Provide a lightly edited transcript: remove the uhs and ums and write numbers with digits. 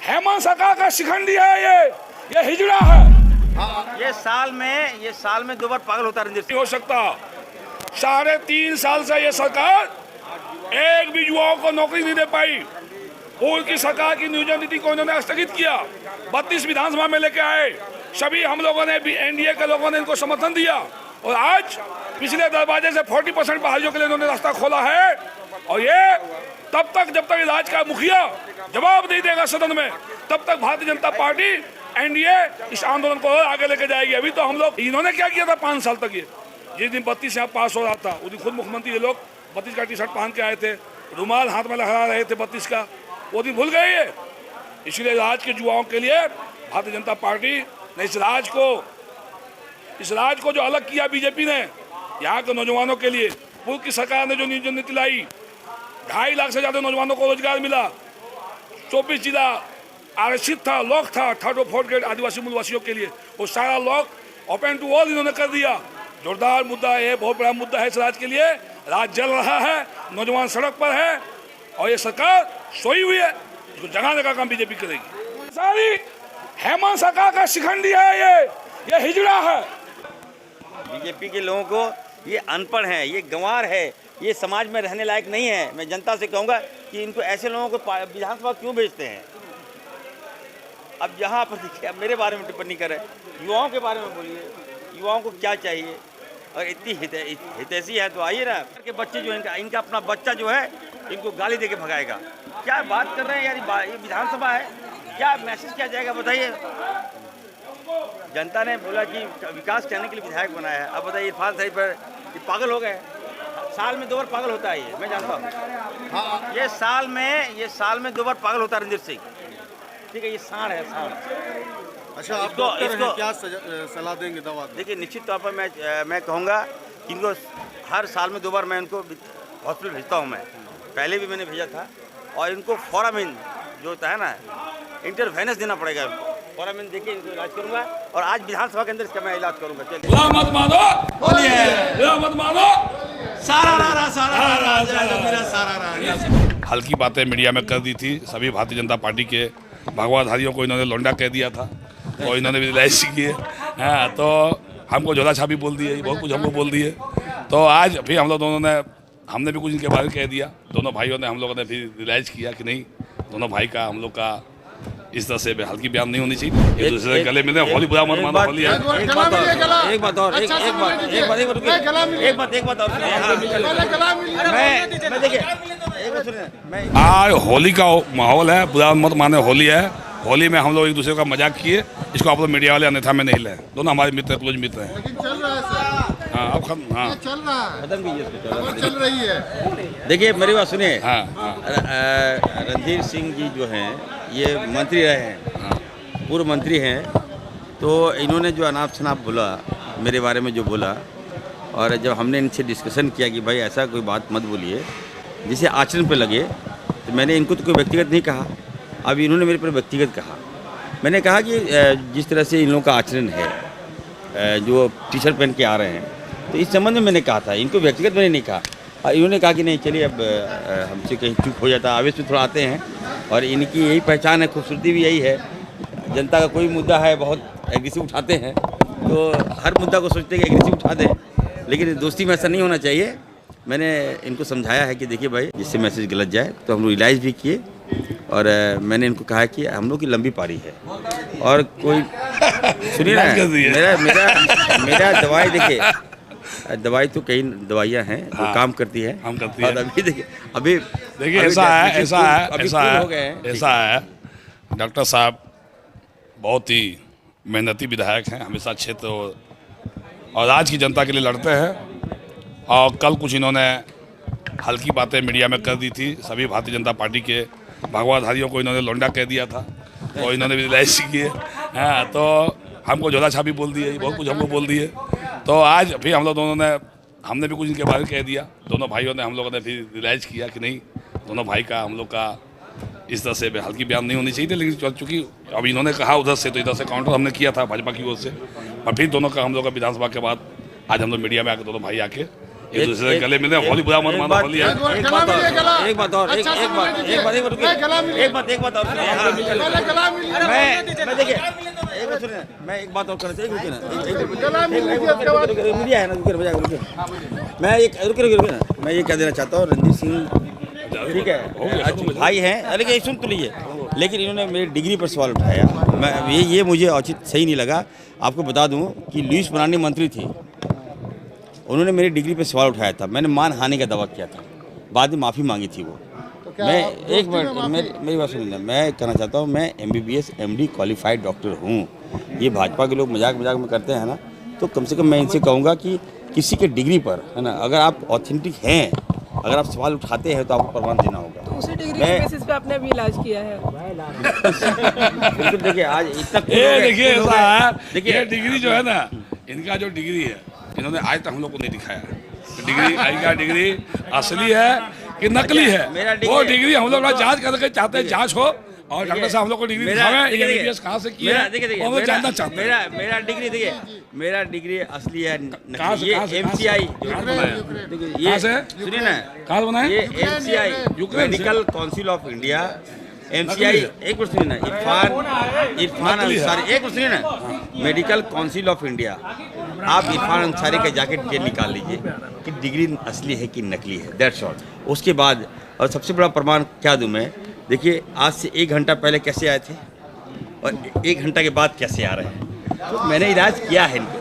हेमंत सरकार का शिखंडी है ये हिजड़ा है। ये साल में 2 बार पागल होता रणजीत नहीं हो सकता। 3.5 साल से ये सरकार एक भी युवाओं को नौकरी नहीं दे पाई। पूर्व की सरकार की नियोजन नीति को इन्होंने स्थगित किया। 32 विधानसभा में लेके आए, सभी हम लोगों ने भी एनडीए के लोगों ने इनको समर्थन दिया और आज पिछले दरवाजे से 40% बहालियों के लिए इन्होंने रास्ता खोला है। और ये तब तक जब तक राज्य का मुखिया जवाब नहीं देगा सदन में, तब तक भारतीय जनता पार्टी एनडीए इस आंदोलन को आगे लेके जाएगी। अभी तो हम लोग, इन्होंने क्या किया था 5 साल तक, ये जिस दिन 32 यहाँ पास हो रहा था उस दिन खुद मुख्यमंत्री ये लोग 32 का टी-शर्ट पहन के आए थे, रुमाल हाथ में लहरा रहे थे 32 का, वो दिन भूल गए ये। इसलिए राज्य के युवाओं के लिए भारतीय जनता पार्टी ने इस राज्य को जो अलग किया बीजेपी ने, यहाँ के नौजवानों के लिए पूर्व की सरकार ने जो नियोजन नीति लाई, 2.5 लाख से ज़्यादा नौजवानों को रोजगार मिला, 24 जिला आरक्षित था, लॉक था 3rd और 4th ग्रेड आदिवासी मूलवासियों के लिए, वो सारा लॉक ओपन टू ऑल इन्होंने कर दिया। जोरदार मुद्दा है, बहुत बड़ा मुद्दा है इस राज्य के लिए। राज्य जल रहा है, नौजवान सड़क पर है और ये सरकार सोई हुई है, इसको जगाने का काम बीजेपी करेगी। सारी हेमंत सरकार का शिखंडी है ये हिजड़ा है। बीजेपी के लोगों को ये अनपढ़ है, ये गंवार है, ये समाज में रहने लायक नहीं है। मैं जनता से कहूँगा कि इनको ऐसे लोगों को विधानसभा क्यों भेजते हैं। अब यहाँ पर देखिए, अब मेरे बारे में टिप्पणी करें, युवाओं के बारे में बोलिए, युवाओं को क्या चाहिए। और इतनी हितैषी है तो आइए ना के बच्चे जो इनका अपना बच्चा जो है इनको गाली दे के भगाएगा। क्या बात कर रहे हैं यार, ये विधानसभा है, क्या मैसेज किया जाएगा बताइए। जनता ने बोला कि विकास करने के लिए विधायक बनाया है, अब बताइए इरफान साहिब पर पागल हो गए। साल में 2 बार पागल होता है ये, मैं जानता हूँ। हाँ, ये साल में 2 बार पागल होता है रणजीत सिंह। ठीक है, ये सांड है, सांड। अच्छा, आप इसको क्या सलाह देंगे दवा? देखिए, निश्चित तौर पर मैं कहूँगा कि इनको हर साल में 2 बार मैं इनको हॉस्पिटल भेजता हूँ। मैं पहले भी मैंने भेजा था और इनको फोरामिन जो होता है ना, इंटरवेनेंस देना पड़ेगा इनको। फोरामिन देखिए, इनको इलाज करूँगा और आज विधानसभा के अंदर इसका मैं इलाज करूँगा। चलिए मत मानो, मत मानो, हल्की बातें मीडिया में कर दी थी। सभी भारतीय जनता पार्टी के भगवाधारियों को इन्होंने लौंडा कह दिया था और इन्होंने भी रिलाइज किए। हाँ, तो हमको झोला छापी बोल दिए, बहुत कुछ हमको बोल दिए। तो आज फिर हम लोग दोनों ने, हमने भी कुछ इनके बारे में कह दिया। दोनों भाइयों ने, हम लोगों ने फिर रिलाइज किया कि नहीं, दोनों भाई का, हम लोग का इस तरह से हल्की बयान नहीं होनी चाहिए। एक दूसरे गले मिलने, होली बुरा मत मानो, होली है। एक बात और आज होली का माहौल है, बुरा मत माने, होली है। होली में हम लोग एक दूसरे का मजाक किए, इसको आप लोग मीडिया वाले अन्यथा में नहीं लें। दोनों हमारे मित्र, क्लोज मित्र हैं। हाँ, अब हाँ चल रहा है, चल रही है। देखिए, मेरी बात सुनिए। हाँ, रणधीर सिंह जी जो हैं, ये मंत्री रहे हैं, पूर्व मंत्री हैं। तो इन्होंने जो अनाप शनाप बोला मेरे बारे में, जो बोला, और जब हमने इनसे डिस्कशन किया कि भाई ऐसा कोई बात मत बोलिए जिसे आचरण पे लगे, तो मैंने इनको तो कोई व्यक्तिगत नहीं कहा। अब इन्होंने मेरे पर व्यक्तिगत कहा। मैंने कहा कि जिस तरह से इन लोगों का आचरण है, जो टी-शर्ट पहन के आ रहे हैं, तो इस संबंध में मैंने कहा था, इनको व्यक्तिगत मैंने नहीं कहा। और इन्होंने कहा कि नहीं, चलिए अब हमसे कहीं चूक हो जाता, आवेश में थोड़ा आते हैं और इनकी यही पहचान है, खूबसूरती भी यही है। जनता का कोई मुद्दा है, बहुत एग्रेसिव उठाते हैं, तो हर मुद्दा को सोचते हैं कि एग्रेसिव उठा दें, लेकिन दोस्ती में ऐसा नहीं होना चाहिए। मैंने इनको समझाया है कि देखिए भाई, जिससे मैसेज गलत जाए, तो हम लोग रिलाइज भी किए और मैंने इनको कहा कि हम लोग की लंबी पारी है और कोई सुनिए ना, मेरा दवाई, देखिए दवाई तो कई दवाइयाँ हैं जो काम करती है, हम करती है। अभी देखिए ऐसा है डॉक्टर साहब बहुत ही मेहनती विधायक हैं, हमेशा क्षेत्र और राज्य की जनता के लिए लड़ते हैं। और कल कुछ इन्होंने हल्की बातें मीडिया में कर दी थी। सभी भारतीय जनता पार्टी के भगवाधारियों को इन्होंने लौंडा कह दिया था और इन्होंने भी रिलाइज किए। हाँ, तो हमको झोला छापी बोल दिए, बहुत कुछ हमको बोल दिए। तो आज फिर हम लोग दोनों ने, हमने भी कुछ इनके बारे में कह दिया। दोनों भाइयों ने, हम लोगों ने फिर रिलाइज किया कि नहीं, दोनों भाई का, हम लोग का इस तरह से हल्की बयान नहीं होनी चाहिए। लेकिन चूँकि अब इन्होंने कहा उधर से, तो इधर से काउंटर हमने किया था भाजपा की ओर से। और फिर दोनों का, हम लोग का विधानसभा के बाद आज हम लोग मीडिया में आके, दोनों भाई आके एक दूसरे से गले मिलने होली बुरा मत मानो, होली है। एक बात और मैं देखिए एक बात सुनिए, मैं एक बात और करना चाहिए, रुकिए ना, मीडिया है ना, रुकिए ना, मैं ये कह देना चाहता हूँ, रणधीर सिंह ठीक है अच्छे भाई हैं, लेकिन सुन तो लीजिए, लेकिन इन्होंने मेरी डिग्री पर सवाल उठाया, मैं ये मुझे औचित सही नहीं लगा। आपको बता दूं कि लुईस मरांडी मंत्री थी, उन्होंने मेरी डिग्री पर सवाल उठाया था, मैंने मानहानि का दावा किया था, बाद में माफ़ी मांगी थी वो। मैं एक मिनट मेरी बात सुनिए, मैं कहना चाहता हूँ, मैं MBBS MD क्वालिफाइड डॉक्टर हूँ। ये भाजपा के लोग मजाक में करते हैं ना, तो कम से कम मैं इनसे कहूँगा कि किसी के डिग्री पर है ना, अगर आप ऑथेंटिक हैं, अगर आप सवाल उठाते हैं तो आपको प्रमाण देना होगा। तो उसी डिग्री के बेसिस पे आपने अभी इलाज किया है। बिल्कुल, देखिए आज इतना देखिए ऐसा है, देखिए ये डिग्री जो है ना, इनका जो डिग्री है, इन्होंने आज तक हम लोग को नहीं दिखाया डिग्री, इनका डिग्री असली है कि नकली है। वो डिग्री हम लोग जांच करके चाहते हैं, जांच हो और डॉक्टर साहब हम लोग को डिग्री दिखावे, MBBS कहाँ से किया है, वो जानना चाहते हैं। मेरा डिग्री देखिए, मेरा डिग्री असली है, ये MCI कहाँ से सुनिए ना, कहाँ से बनाए, ये MCI medical council of India, MCI एक मिनट सुनिए ना, इरफान अंसारी, एक मिनट सुनिए ना, मेडिकल काउंसिल ऑफ इंडिया, आप इरफान अंसारी का जाके डिटेल निकाल लीजिए कि डिग्री असली है कि नकली है, दैट्स ऑल। उसके बाद और सबसे बड़ा प्रमाण क्या दूं मैं, देखिए आज से 1 घंटा पहले कैसे आए थे और 1 घंटा के बाद कैसे आ रहे हैं, तो मैंने इलाज किया है इनको।